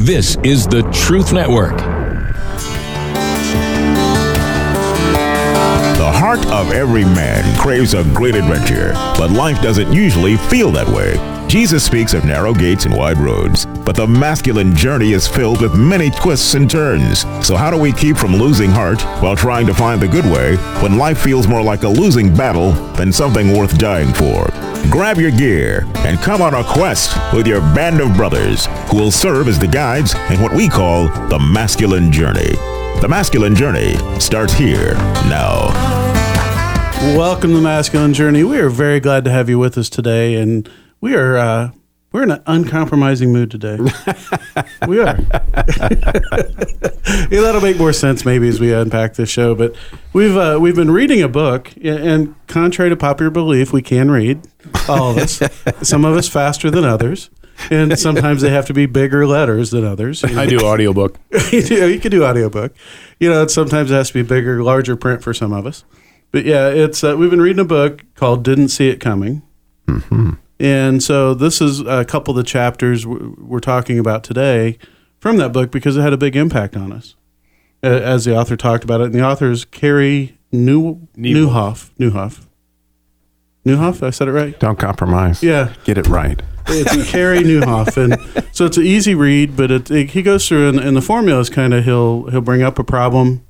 This is the Truth Network. The heart of every man craves a great adventure, but life doesn't usually feel that way. Jesus speaks of narrow gates and wide roads, but the masculine journey is filled with many twists and turns. So how do we keep from losing heart while trying to find the good way when life feels more like a losing battle than something worth dying for? Grab your gear and come on a quest with your band of brothers who will serve as the guides in what we call the masculine journey. The masculine journey starts here now. Welcome to the Masculine Journey. We are very glad to have you with us today, and we're in an uncompromising mood today. We are. Yeah, that'll make more sense maybe as we unpack this show. But we've been reading a book, and contrary to popular belief, we can read, all of us. Some of us faster than others, and sometimes they have to be bigger letters than others. You know? I do audiobook. You can do audiobook. You know, sometimes it has to be bigger, larger print for some of us. But yeah, it's we've been reading a book called "Didn't See It Coming." Mm-hmm. And so this is a couple of the chapters we're talking about today from that book because it had a big impact on us, as the author talked about it. And the author is Carey Nieuwhof. Nieuwhof, I said it right? Don't compromise. Yeah. Get it right. It's Carey Nieuwhof. And so it's an easy read, but he goes through, and the formula is kind of he'll bring up a problem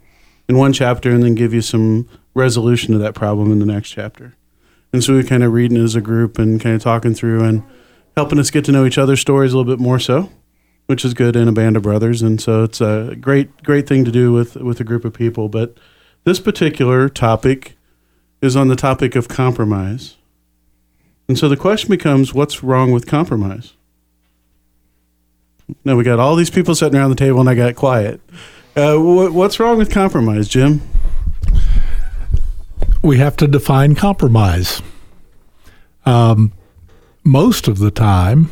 in one chapter and then give you some resolution to that problem in the next chapter. And so we're kind of reading as a group and kind of talking through and helping us get to know each other's stories a little bit more so, which is good in a band of brothers. And so it's a great thing to do with a group of people. But this particular topic is on the topic of compromise. And so the question becomes, what's wrong with compromise? Now we got all these people sitting around the table and I got quiet. What's wrong with compromise, Jim? We have to define compromise. Most of the time,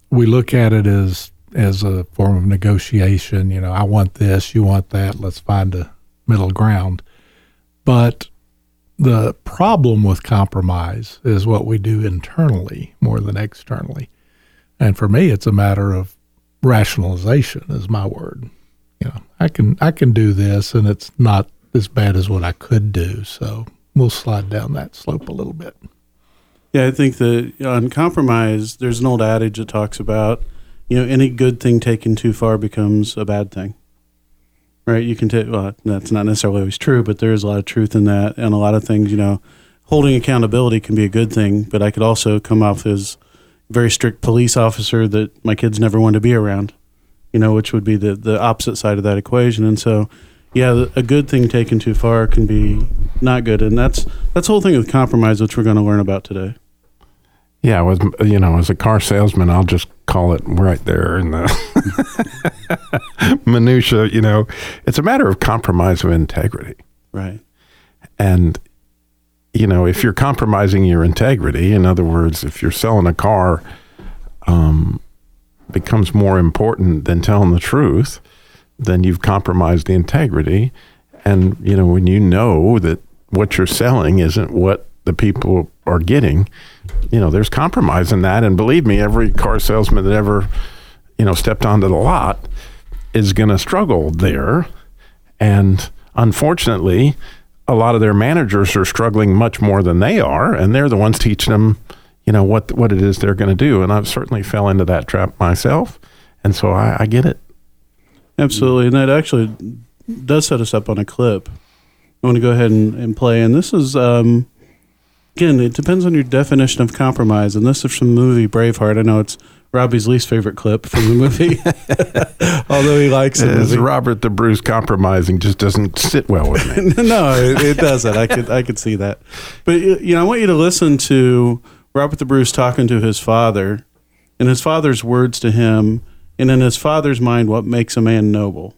we look at it as a form of negotiation. You know, I want this, you want that, let's find a middle ground. But the problem with compromise is what we do internally more than externally. And for me, it's a matter of rationalization is my word. You know, I can do this, and it's not as bad as what I could do. So we'll slide down that slope a little bit. Yeah, I think that on compromise, there's an old adage that talks about, any good thing taken too far becomes a bad thing. Right? You can take, well, that's not necessarily always true, but there is a lot of truth in that. And a lot of things, holding accountability can be a good thing, but I could also come off as a very strict police officer that my kids never wanted to be around, which would be the opposite side of that equation. And so, yeah, a good thing taken too far can be not good, and that's the whole thing with compromise, which we're going to learn about today. Yeah, as a car salesman, I'll just call it right there in the minutia. It's a matter of compromise of integrity, right? And if you're compromising your integrity, in other words, if you're selling a car, becomes more important than telling the truth, then you've compromised the integrity. And, when you know that what you're selling isn't what the people are getting, there's compromise in that. And believe me, every car salesman that ever, stepped onto the lot is going to struggle there. And unfortunately, a lot of their managers are struggling much more than they are. And they're the ones teaching them, what it is they're going to do. And I've certainly fell into that trap myself. And so I get it. Absolutely, and that actually does set us up on a clip. I want to go ahead and play, and this is, again, it depends on your definition of compromise, and this is from the movie Braveheart. I know it's Robbie's least favorite clip from the movie, although he likes it. As Robert the Bruce compromising just doesn't sit well with me. No, it doesn't. I could see that. But, I want you to listen to Robert the Bruce talking to his father, and his father's words to him, and in his father's mind, what makes a man noble.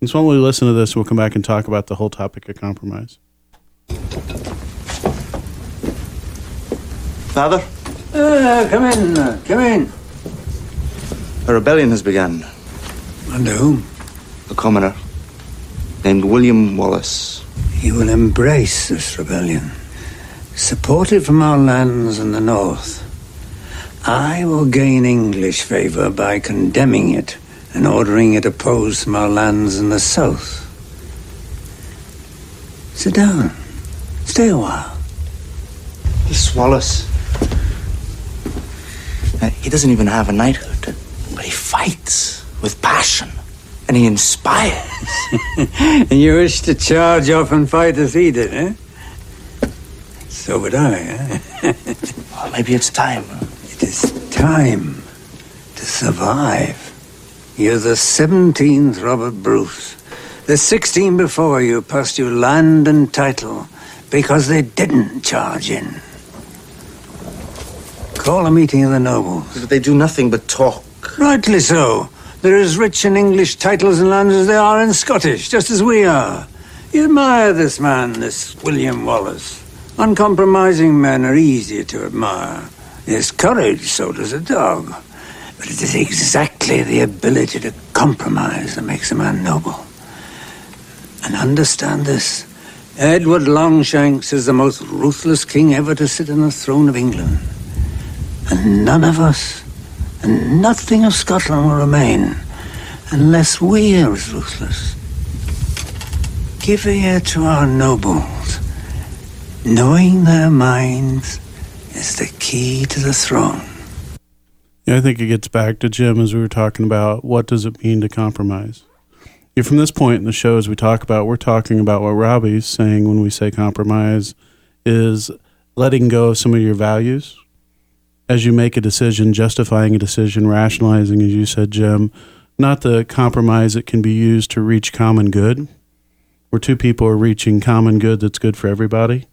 And so when we listen to this, we'll come back and talk about the whole topic of compromise. Father? Come in. A rebellion has begun. Under whom? A commoner named William Wallace. He will embrace this rebellion, support it from our lands in the north. I will gain English favor by condemning it and ordering it opposed from our lands in the south. Sit down. Stay a while. This Wallace. He doesn't even have a knighthood, but he fights with passion, and he inspires. And you wish to charge off and fight as he did, eh? So would I, eh? Well, maybe it's time. It is time to survive. You're the 17th Robert Bruce. The 16 before you passed you land and title because they didn't charge in. Call a meeting of the nobles. But they do nothing but talk. Rightly so. They're as rich in English titles and lands as they are in Scottish, just as we are. You admire this man, this William Wallace. Uncompromising men are easier to admire. He has courage, so does a dog. But it is exactly the ability to compromise that makes a man noble. And understand this. Edward Longshanks is the most ruthless king ever to sit on the throne of England. And none of us, and nothing of Scotland will remain unless we are as ruthless. Give ear to our nobles. Knowing their minds is the key to the throne. Yeah, I think it gets back to Jim as we were talking about what does it mean to compromise. Yeah, from this point in the show, as we talk about, we're talking about what Robbie's saying when we say compromise is letting go of some of your values as you make a decision, justifying a decision, rationalizing, as you said, Jim, not the compromise that can be used to reach common good, where two people are reaching common good that's good for everybody,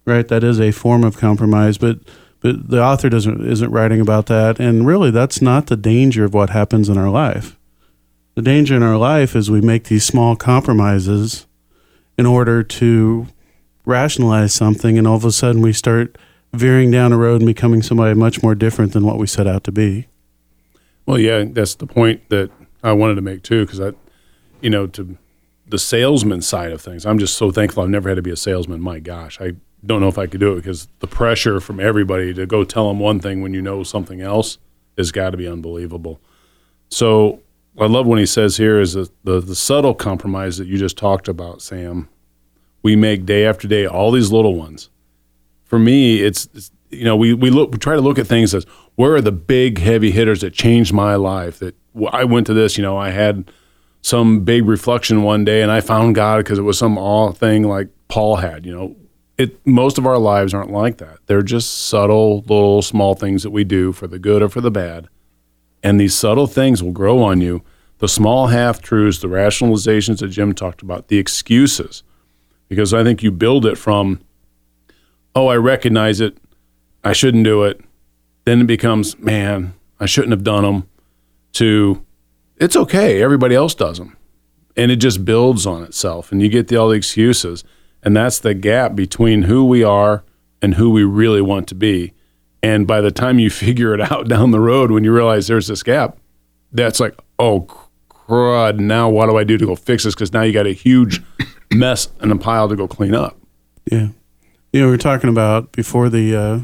right? That is a form of compromise, but the author isn't writing about that, and really that's not the danger of what happens in our life. The danger in our life is we make these small compromises in order to rationalize something, and all of a sudden we start veering down a road and becoming somebody much more different than what we set out to be. Well, yeah, that's the point that I wanted to make too, because to the salesman side of things, I'm just so thankful I've never had to be a salesman. My gosh, I don't know if I could do it because the pressure from everybody to go tell them one thing when you know something else has got to be unbelievable. So I love when he says here is the subtle compromise that you just talked about, Sam. We make day after day, all these little ones. For me, it's we try to look at things as where are the big heavy hitters that changed my life. That I went to this, I had some big reflection one day and I found God because it was some awe thing like Paul had. Most of our lives aren't like that. They're just subtle, little, small things that we do for the good or for the bad. And these subtle things will grow on you. The small half-truths, the rationalizations that Jim talked about, the excuses. Because I think you build it from, I recognize it, I shouldn't do it. Then it becomes, man, I shouldn't have done them, to, it's okay, everybody else does them. And it just builds on itself. And you get all the excuses. And that's the gap between who we are and who we really want to be. And by the time you figure it out down the road, when you realize there's this gap, that's like, oh, crud, now what do I do to go fix this? Because now you got a huge mess and a pile to go clean up. Yeah. We were talking about before the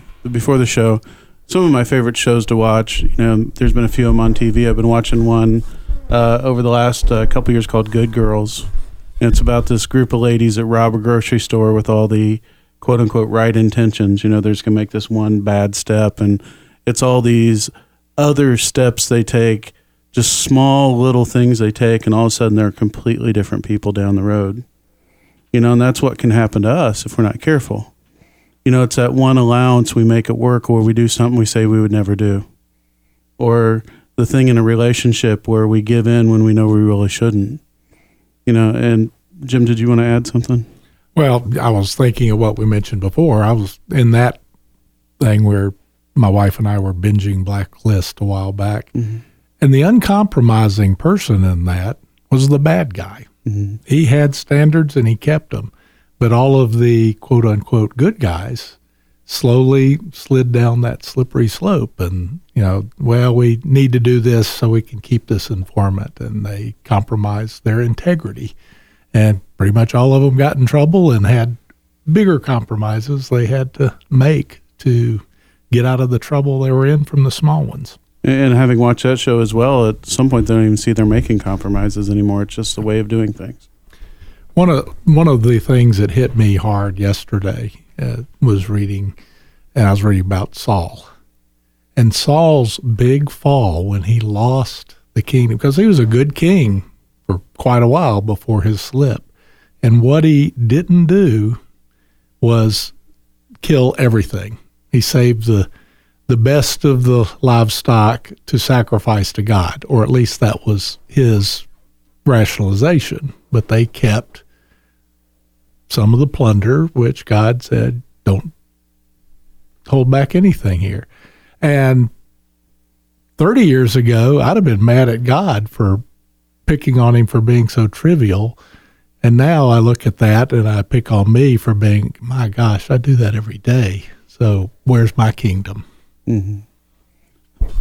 show, some of my favorite shows to watch. There's been a few of them on TV. I've been watching one over the last couple years called Good Girls. And it's about this group of ladies that rob a grocery store with all the quote-unquote right intentions. They're just going to make this one bad step, and it's all these other steps they take, just small little things they take, and all of a sudden they're completely different people down the road. And that's what can happen to us if we're not careful. It's that one allowance we make at work where we do something we say we would never do. Or the thing in a relationship where we give in when we know we really shouldn't. And Jim, did you want to add something? Well, I was thinking of what we mentioned before. I was in that thing where my wife and I were binging Blacklist a while back. Mm-hmm. And the uncompromising person in that was the bad guy. Mm-hmm. He had standards and he kept them. But all of the quote unquote good guys slowly slid down that slippery slope and, we need to do this so we can keep this informant. And they compromised their integrity. And pretty much all of them got in trouble and had bigger compromises they had to make to get out of the trouble they were in from the small ones. And having watched that show as well, at some point they don't even see they're making compromises anymore. It's just a way of doing things. One of the things that hit me hard yesterday was reading, and I was reading about Saul. And Saul's big fall when he lost the kingdom, because he was a good king for quite a while before his slip. And what he didn't do was kill everything. He saved the best of the livestock to sacrifice to God, or at least that was his rationalization. But they kept some of the plunder, which God said, don't hold back anything here. And 30 years ago, I'd have been mad at God for picking on him for being so trivial. And now I look at that and I pick on me for being, my gosh, I do that every day. So where's my kingdom? Mm-hmm.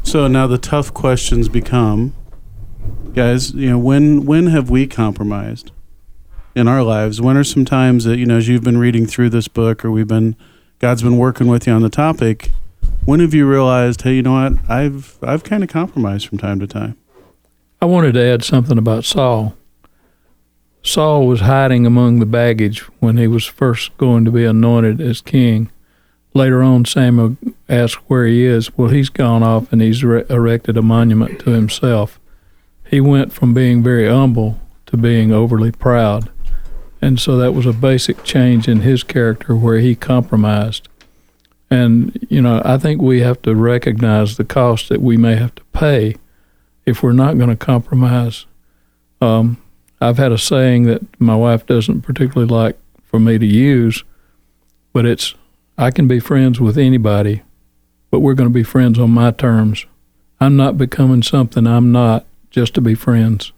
So now the tough questions become, guys, when have we compromised in our lives? When are some times that, as you've been reading through this book, or God's been working with you on the topic, when have you realized, hey, you know what, I've kind of compromised from time to time? I wanted to add something about Saul. Saul was hiding among the baggage when he was first going to be anointed as king. Later on, Samuel asked where he is. Well, he's gone off and he's erected a monument to himself. He went from being very humble to being overly proud. And so that was a basic change in his character where he compromised. And, I think we have to recognize the cost that we may have to pay if we're not going to compromise. I've had a saying that my wife doesn't particularly like for me to use, but it's, I can be friends with anybody, but we're going to be friends on my terms. I'm not becoming something I'm not just to be friends.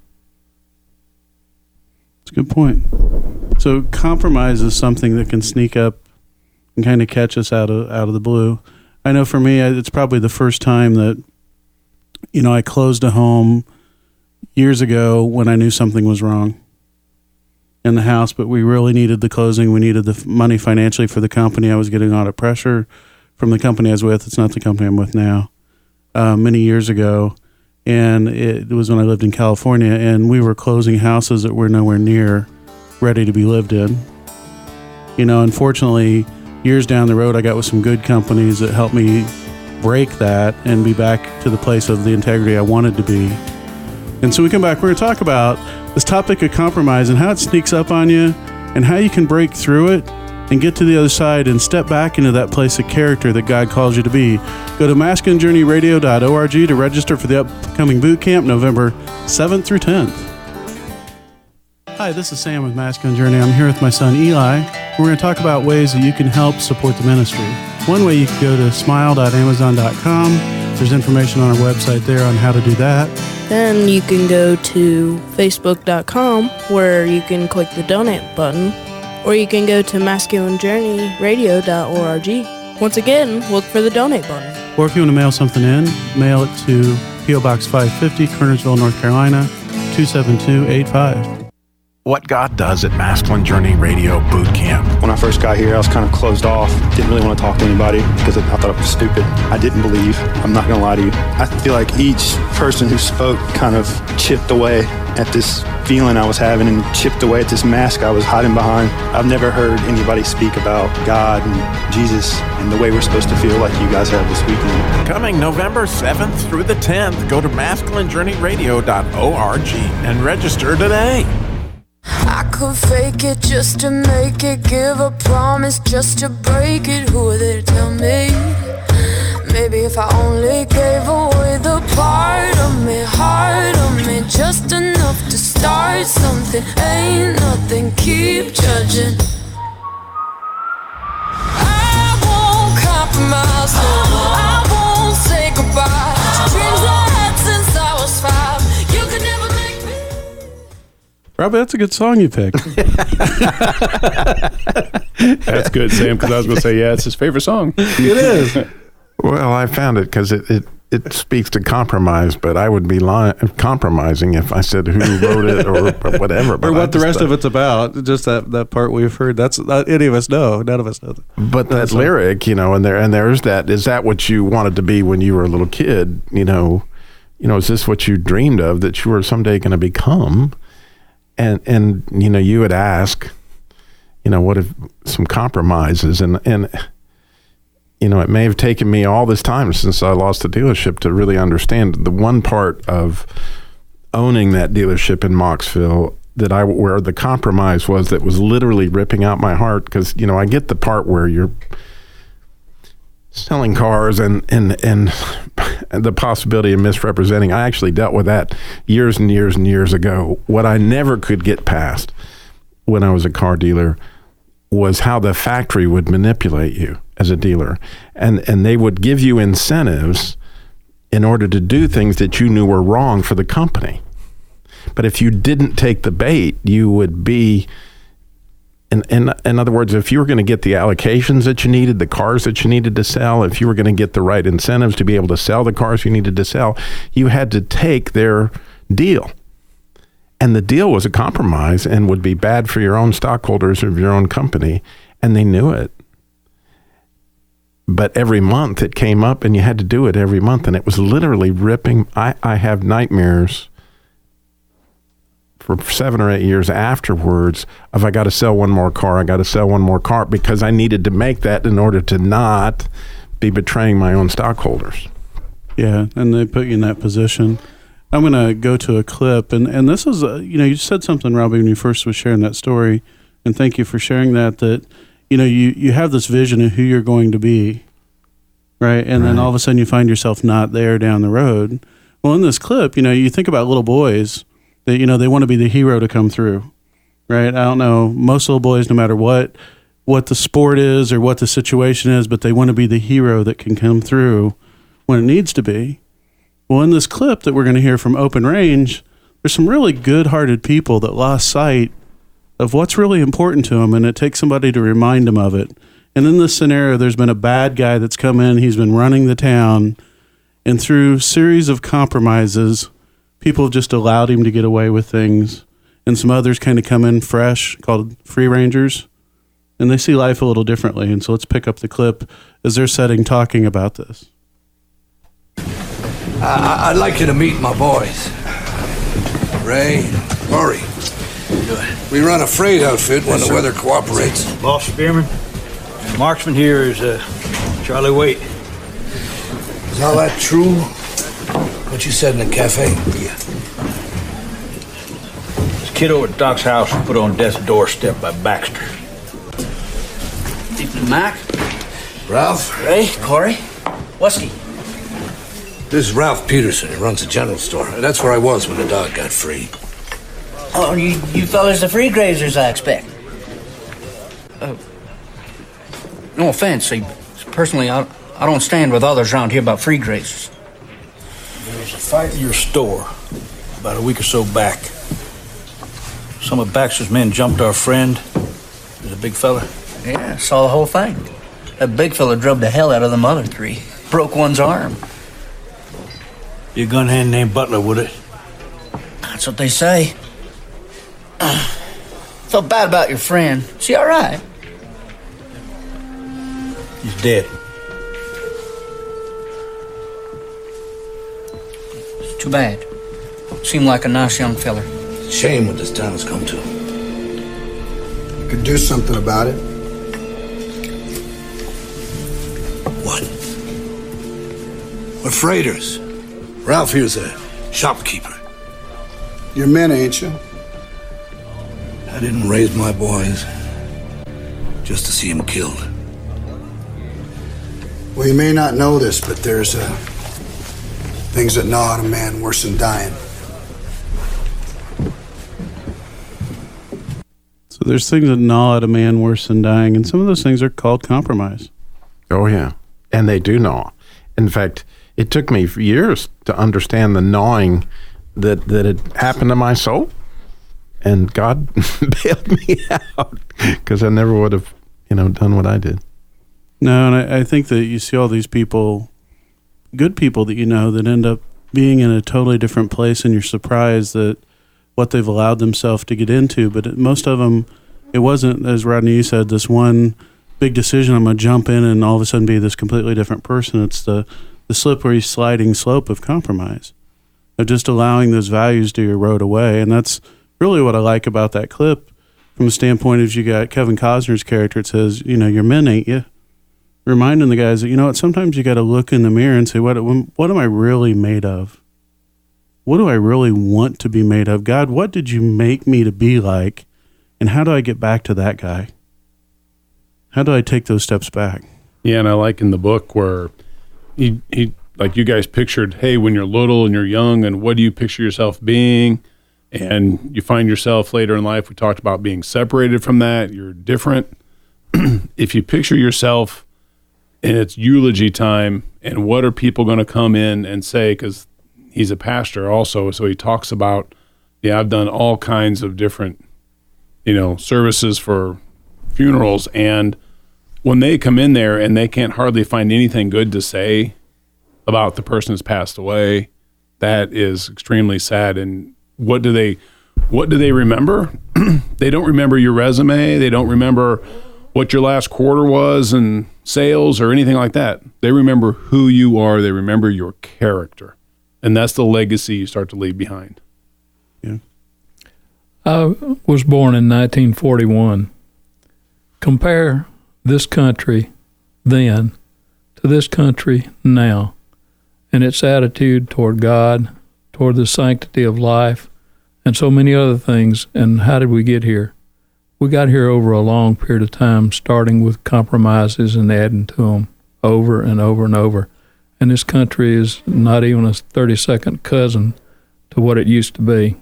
That's a good point. So compromise is something that can sneak up and kind of catch us out of the blue. I know for me, it's probably the first time that, I closed a home years ago when I knew something was wrong in the house, but we really needed the closing. We needed the money financially for the company. I was getting a lot of pressure from the company I was with. It's not the company I'm with now, many years ago. And it was when I lived in California, and we were closing houses that were nowhere near ready to be lived in. Unfortunately, years down the road, I got with some good companies that helped me break that and be back to the place of the integrity I wanted to be. And so we come back, we're going to talk about this topic of compromise and how it sneaks up on you and how you can break through it and get to the other side and step back into that place of character that God calls you to be. Go to masculinejourneyradio.org to register for the upcoming boot camp, November 7th through 10th. Hi, this is Sam with Masculine Journey. I'm here with my son Eli. We're going to talk about ways that you can help support the ministry. One way, you can go to smile.amazon.com. There's information on our website there on how to do that. Then you can go to facebook.com where you can click the donate button, or you can go to masculinejourneyradio.org. Once again, look for the donate button. Or if you want to mail something in, mail it to P.O. Box 550, Kernersville, North Carolina, 27285. What God does at Masculine Journey Radio Boot Camp. When I first got here, I was kind of closed off. Didn't really want to talk to anybody because I thought I was stupid. I didn't believe. I'm not going to lie to you. I feel like each person who spoke kind of chipped away at this feeling I was having and chipped away at this mask I was hiding behind. I've never heard anybody speak about God and Jesus and the way we're supposed to feel like you guys have this weekend. Coming November 7th through the 10th, go to masculinejourneyradio.org and register today. I could fake it just to make it, give a promise just to break it. Who are they to tell me? Maybe if I only gave away the part of me, heart of me, just enough to start something. Ain't nothing, keep judging. I won't compromise, no, I won't say goodbye to dreams I had since I was 5. You could never make me. Robbie, that's a good song you picked. That's good, Sam, because I was going to say, yeah, it's his favorite song. It is. Well, I found it because it it speaks to compromise, but I would be compromising if I said who wrote it or whatever. Or what the rest of it's about. Just that part we've heard. That's not any of us know. None of us know that. But that lyric, and there's that. Is that what you wanted to be when you were a little kid? Is this what you dreamed of that you were someday going to become? And you would ask, what if some compromises and it may have taken me all this time since I lost the dealership to really understand the one part of owning that dealership in Moxville where the compromise was that was literally ripping out my heart. Because, I get the part where you're selling cars and the possibility of misrepresenting. I actually dealt with that years and years and years ago. What I never could get past when I was a car dealer was how the factory would manipulate you as a dealer. And they would give you incentives in order to do things that you knew were wrong for the company. But if you didn't take the bait, you would be, in other words, if you were going to get the allocations that you needed, the cars that you needed to sell, if you were going to get the right incentives to be able to sell the cars you needed to sell, you had to take their deal. And the deal was a compromise and would be bad for your own stockholders of your own company, and they knew it. But every month it came up, and you had to do it every month, and it was literally ripping. I have nightmares for 7 or 8 years afterwards of I got to sell one more car, because I needed to make that in order to not be betraying my own stockholders. Yeah, and they put you in that position. I'm going to go to a clip, and this is, you said something, Robbie, when you first was sharing that story, and thank you for sharing that you have this vision of who you're going to be, right? And then all of a sudden you find yourself not there down the road. Well, in this clip, you think about little boys that, they want to be the hero to come through, right? I don't know, most little boys, no matter what the sport is or what the situation is, but they want to be the hero that can come through when it needs to be. Well, in this clip that we're going to hear from Open Range, there's some really good-hearted people that lost sight of what's really important to them, and it takes somebody to remind them of it. And in this scenario, there's been a bad guy that's come in, he's been running the town, and through series of compromises, people have just allowed him to get away with things, and some others kind of come in fresh, called free rangers, and they see life a little differently. And so let's pick up the clip as they're talking about this. I'd like you to meet my boys. Ray, Murray. We run a freight outfit when the weather cooperates. Boss Spearman. And marksman here is Charlie Waite. Is all that true? What you said in the cafe? Yeah. This kid over at Doc's house was put on death's doorstep by Baxter. Mac? Ralph? Ray? Corey? Whiskey? This is Ralph Peterson. He runs a general store. That's where I was when the dog got free. Oh, you fellas the free grazers, I expect. No offense. Personally, I don't stand with others around here about free grazers. There was a fight in your store about a week or so back. Some of Baxter's men jumped our friend. He was a big fella. Yeah, saw the whole thing. That big fella drove the hell out of them other three. Broke one's arm. Be a gun hand named Butler, would it? That's what they say. Felt bad about your friend. Is he all right? He's dead. It's too bad. Seemed like a nice young feller. Shame what this town has come to. You could do something about it. What? We're freighters. Ralph here's a shopkeeper. You're men, ain't you? I didn't raise my boys just to see him killed. Well, you may not know this, but there's things that gnaw at a man worse than dying. So there's things that gnaw at a man worse than dying, and some of those things are called compromise. Oh, yeah. And they do gnaw. In fact, it took me years to understand the gnawing that had happened to my soul. And God bailed me out because I never would have, done what I did. No, and I think that you see all these people, good people that you know that end up being in a totally different place, and you're surprised that what they've allowed themselves to get into. But most of them, it wasn't, as Rodney, you said, this one big decision, I'm going to jump in and all of a sudden be this completely different person. It's the slippery sliding slope of compromise, of just allowing those values to erode away. And that's really what I like about that clip from the standpoint of, you got Kevin Costner's character. It says, you're men, ain't you? Reminding the guys that, what, sometimes you got to look in the mirror and say, what am I really made of? What do I really want to be made of? God, what did you make me to be like? And how do I get back to that guy? How do I take those steps back? Yeah, and I like in the book where he like you guys pictured, hey, when you're little and you're young, and what do you picture yourself being? And you find yourself later in life, we talked about being separated from that. You're different. If you picture yourself and it's eulogy time, and what are people going to come in and say? Because he's a pastor also, so he talks about, I've done all kinds of different, services for funerals, and when they come in there and they can't hardly find anything good to say about the person who's passed away, that is extremely sad. And what do they remember? They don't remember your resume. They don't remember what your last quarter was in sales or anything like that. They remember who you are. They remember your character. And that's the legacy you start to leave behind. Yeah. I was born in 1941. Compare this country then to this country now, and its attitude toward God, toward the sanctity of life, and so many other things. And how did we get here? We got here over a long period of time, starting with compromises and adding to them over and over and over. And this country is not even a 32nd cousin to what it used to be.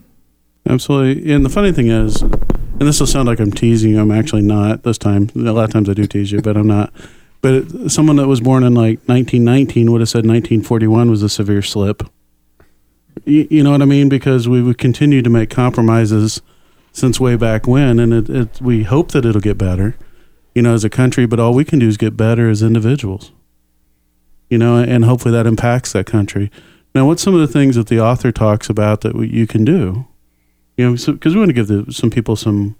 Absolutely. And the funny thing is, and this will sound like I'm teasing you, I'm actually not this time. A lot of times I do tease you, but I'm not. But someone that was born in like 1919 would have said 1941 was a severe slip. You know what I mean? Because we would continue to make compromises since way back when, and we hope that it'll get better, as a country, but all we can do is get better as individuals, and hopefully that impacts that country. Now, what's some of the things that the author talks about that you can do? Because we want to give some people some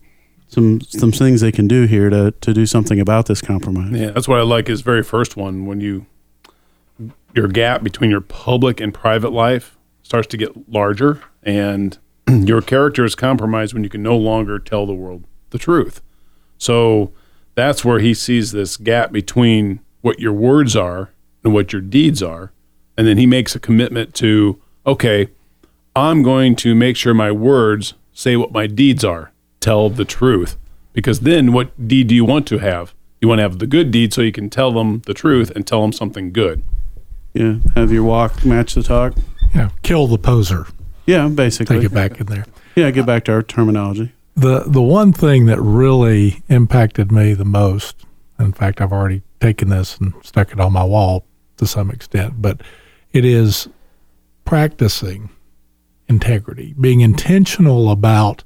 things they can do here to do something about this compromise. Yeah, that's what I like his very first one, when your gap between your public and private life starts to get larger, and your character is compromised when you can no longer tell the world the truth. So that's where he sees this gap between what your words are and what your deeds are. And then he makes a commitment to, okay, I'm going to make sure my words say what my deeds are, tell the truth. Because then what deed do you want to have? You want to have the good deed so you can tell them the truth and tell them something good. Yeah, have your walk match the talk. Yeah, kill the poser. Yeah, basically. Take it back in there. Yeah, get back to our terminology. The one thing that really impacted me the most, in fact, I've already taken this and stuck it on my wall to some extent, but it is practicing integrity, being intentional about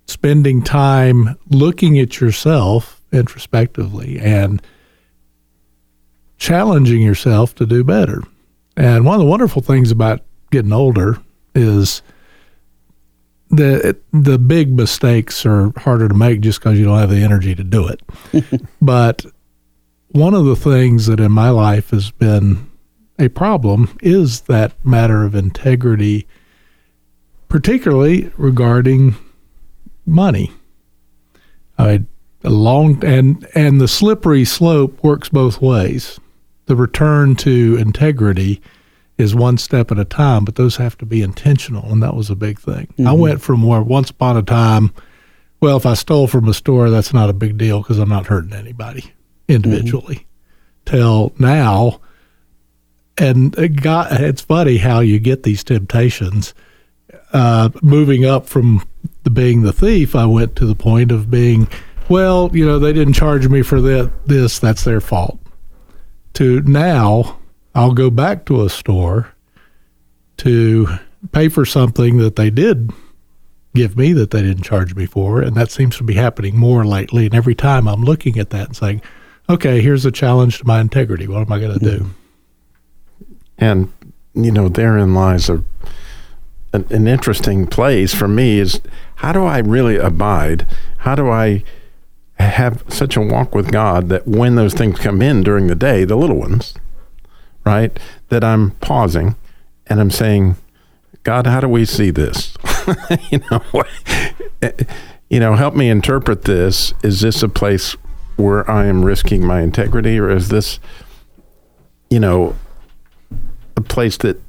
spending time looking at yourself introspectively and challenging yourself to do better. And one of the wonderful things about getting older is the big mistakes are harder to make just because you don't have the energy to do it. But one of the things that in my life has been a problem is that matter of integrity, particularly regarding money. And the slippery slope works both ways. The return to integrity is one step at a time, but those have to be intentional, and that was a big thing. Mm-hmm. I went from where once upon a time, well, if I stole from a store, that's not a big deal because I'm not hurting anybody individually, till now. And it's funny how you get these temptations. Moving up from being the thief, I went to the point of being, well, they didn't charge me for this, that's their fault. To now, I'll go back to a store to pay for something that they did give me that they didn't charge me for, and that seems to be happening more lately. And every time I'm looking at that and saying, okay, here's a challenge to my integrity. What am I going to do? And, therein lies an interesting place for me is, how do I really abide? How do I have such a walk with God that when those things come in during the day, the little ones, right, that I'm pausing and I'm saying, God, how do we see this? Help me interpret this. Is this a place where I am risking my integrity, or is this, a place that,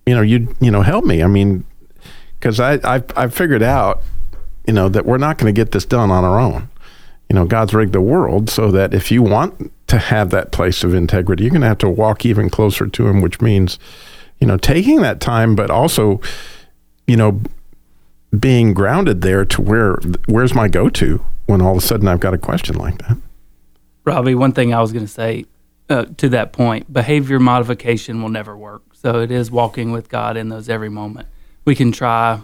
help me? I mean, because I've figured out, that we're not going to get this done on our own. God's rigged the world so that if you want to have that place of integrity, you're going to have to walk even closer to him, which means, taking that time, but also, being grounded there to where's my go-to when all of a sudden I've got a question like that. Robbie, one thing I was going to say to that point, behavior modification will never work. So it is walking with God in those every moment. We can try,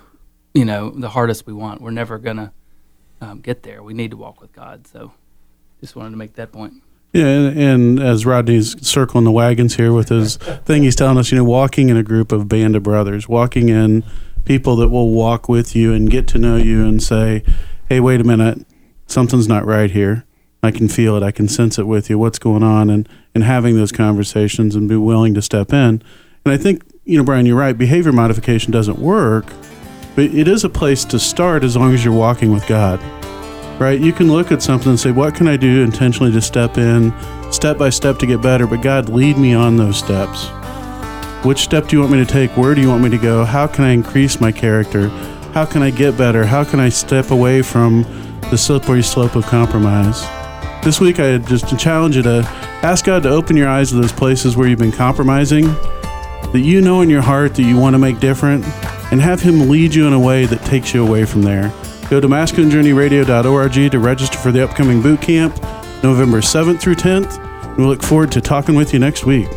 the hardest we want. We're never going to get there. We need to walk with God. So just wanted to make that point. Yeah, and as Rodney's circling the wagons here with his thing, he's telling us, walking in a group of band of brothers, walking in people that will walk with you and get to know you and say, hey, wait a minute, something's not right here. I can feel it. I can sense it with you. What's going on? And having those conversations and be willing to step in. And I think, Brian, you're right. Behavior modification doesn't work, but it is a place to start as long as you're walking with God. Right? You can look at something and say, what can I do intentionally to step in, step by step to get better? But God, lead me on those steps. Which step do you want me to take? Where do you want me to go? How can I increase my character? How can I get better? How can I step away from the slippery slope of compromise? This week, I just challenge you to ask God to open your eyes to those places where you've been compromising, that in your heart that you want to make different, and have Him lead you in a way that takes you away from there. Go to masculinejourneyradio.org to register for the upcoming boot camp, November 7th through 10th. We look forward to talking with you next week.